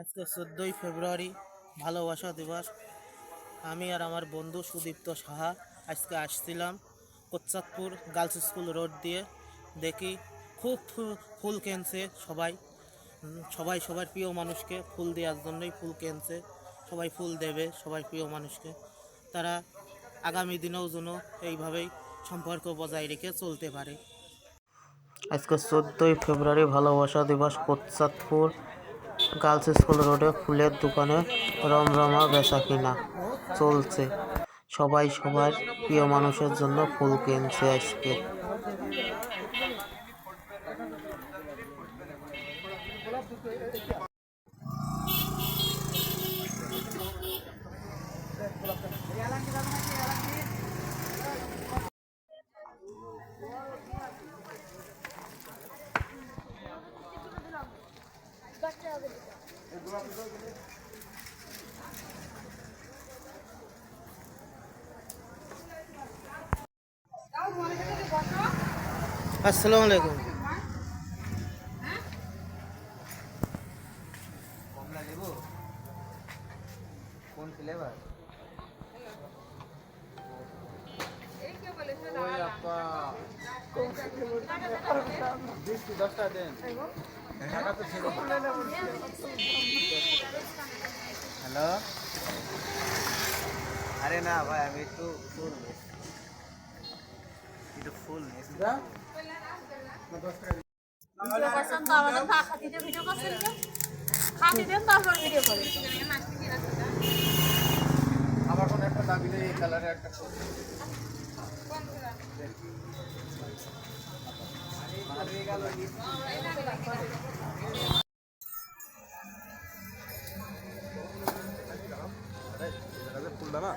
আজকে 14ই ফেব্রুয়ারি ভালোবাসা দিবস। আমি আর আমার বন্ধু সুদীপ্ত সাহা আজকে আসছিলাম কোচ্চাদপুর গার্লস স্কুল রোড দিয়ে। দেখি খুব ফুল কিনছে সবাই। সবাই সবার প্রিয় মানুষকে ফুল দেওয়ার জন্যই ফুল কিনছে। সবাই ফুল দেবে সবাই প্রিয় মানুষকে। তারা আগামী দিনেও যেন এইভাবেই সম্পর্ক বজায় রেখে চলতে পারে। আজকে 14ই ফেব্রুয়ারি ভালোবাসা দিবস। কোচ্চাদপুর গার্লস স্কুল রোডে ফুলের দোকানে রমরমা বেচাকেনা চলছে। সবাই সবার প্রিয় মানুষের জন্য ফুল কিনছে আজকে। আসসালামু আলাইকুম। কমলা লেবু কোন ফ্লেভার? ওই আপা 10টা দেন। হ্যালো, আরে না ভাই, আমি একটু ফুল ভিডিও করছেন তো আমাদের খাতিতে ভিডিও করছেন তো খাতি দেন তারপর ভিডিও করেন। আমার কোনো একটা দাবি নেই, এই কালারে একটা ফুলটা না